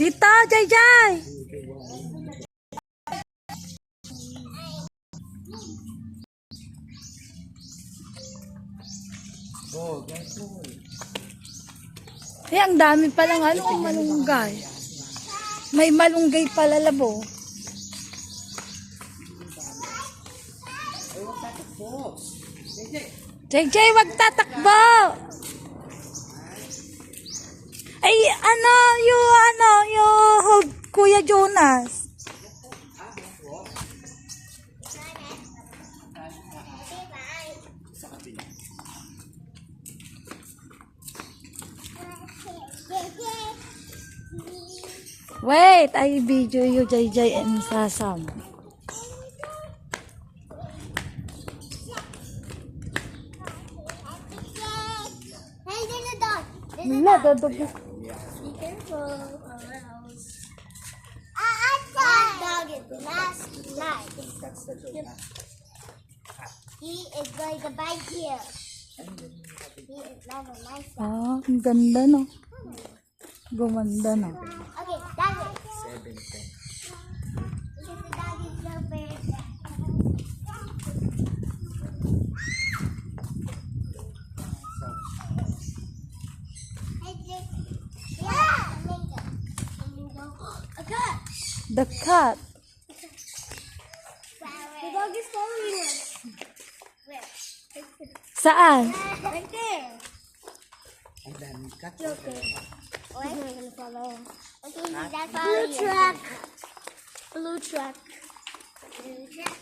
Dito, Jai Jai. Ang dami palang malunggay. May malunggay pala, labo. JJ, wag tatakbo! Ay, hold Kuya Jonas. Wait, I video you, JJ and Sasam. No, dog. Be careful, or else. That dog is last night. He is going to bite you. He is not a nice dog. Ah, ang ganda, no? Gumanda, no? Okay, that is 7, 10. Because the dog is so big. The cat. The dog is following us. Where? Saan? Right there. Okay. Oh, I'm not gonna follow. Okay, that's blue truck. Blue truck. Blue truck.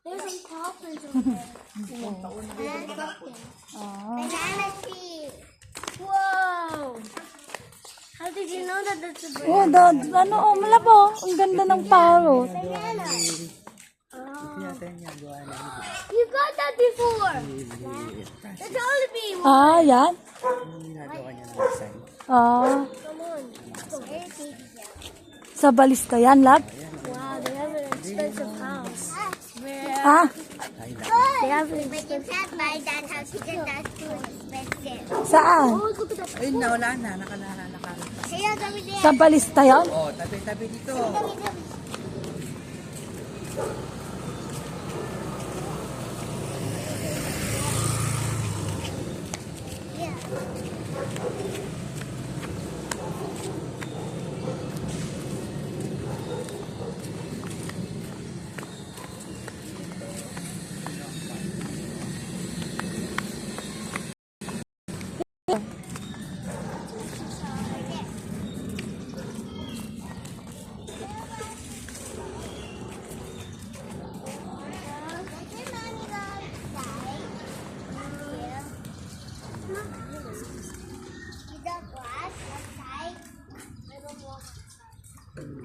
There's some poppers over there. And pumpkin. Banana seed. Whoa! How did you know that that's a banana? Malabo. Ang ganda ng parrot. Banana. You got that before. That's only me. Ah, yan? Ah, Come on. sa balista yan, lab? Wow, they have an expensive house. Ah, They have an expensive. But you can't buy that house because that's too expensive. saan? Oh, look at that. Ay, nawala na. Nakalala. Kaya kami din. Sa balista yan? Oh, tabi-tabi dito. Yeah.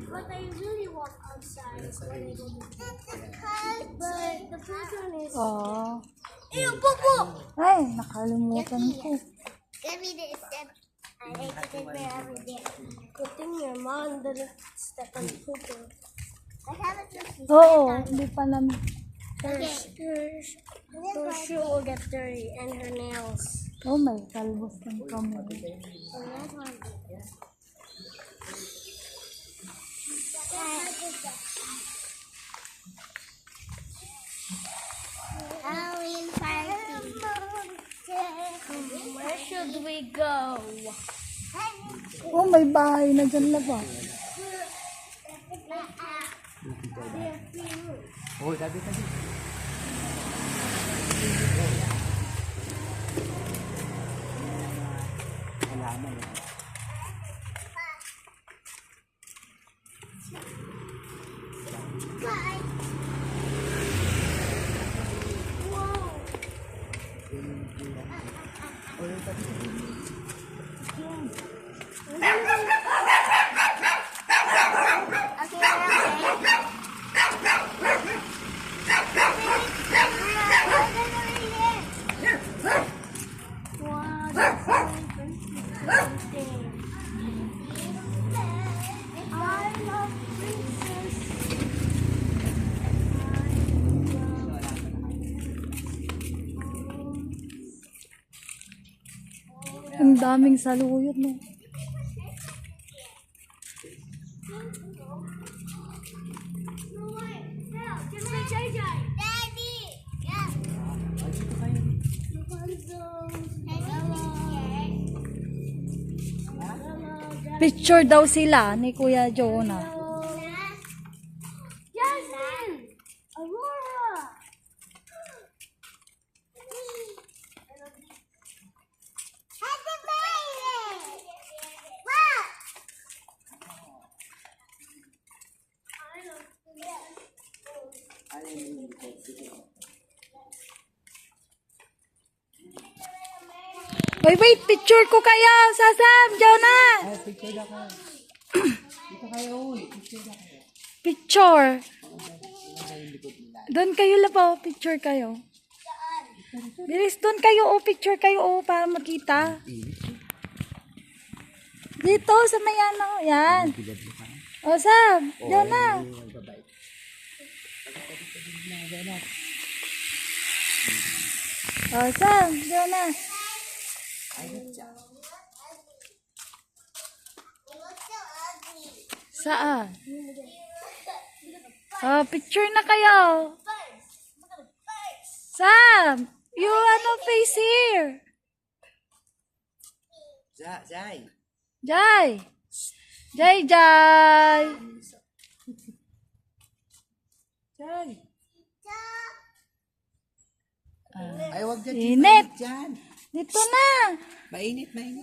But I really walk outside when I go to but the first one is Oh. Ew, Popo! Ay, nakalimutan ko. Give me this step. I hate to take there every day. Good thing your mom didn't step on the poo. I haven't just Oo, hindi pa namin. her shoe will get dirty and her nails. Oh, may kalbos ng kamay. So that's one. Halloween party. Where should we go? Oh, may bahay na dyan na ba? Oh, tabi-tabi. Halaman. Bye. Whoa. Okay, Ang daming saluyot, no? Daddy! Yeah. Picture daw sila ni Kuya Jonah. Jasmine! Aurora! Happy birthday! What? Wait, picture ko kayo, Sasam, Jonah. Ay, picture na kayo. Dito kayo, uy. Picture na kayo. Picture. Ano yung likod nila? Doon kayo labaw, picture kayo. Bilis, doon kayo, picture kayo, para makita. Dito, sa may ano, yan. O, Sam, Jonah. O, Sam, Jonah. Saan? Picture na kayo. Sam, you ano face here. Jai. Jai. Jai, Jai. Jai. Ay, wag dyan. Init. Mainit dyan. Dito na. Mainit. I'm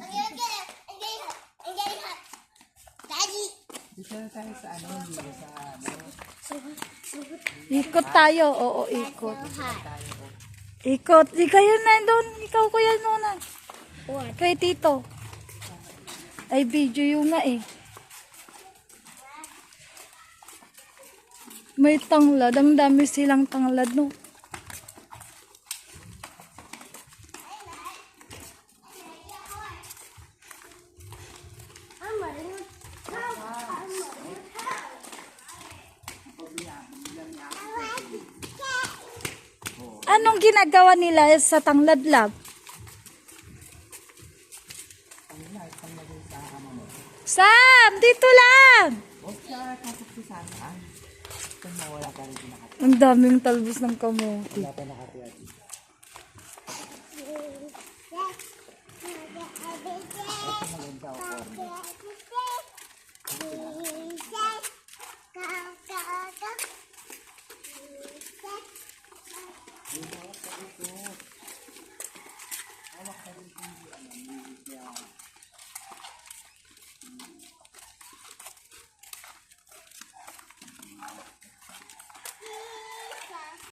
getting hot. Daddy! Dito na tayo sa ano, dito sa ano. Ikot tayo. Oo, ikot. Ikot. Di kayo na doon. Ikaw, Kuya Nona. What? Kay Tito. Ay, video yung nga eh. May tanglad. Ang dami silang tanglad, no? I'm running. Anong ginagawa nila sa tanglad lab? Sam, dito lang. Huwag siya kapag sa saan. Kung mawala ka rin pinakatira. Ang daming talbos ng kamote. Wala pa nakatira dito. Ito maganda o corn.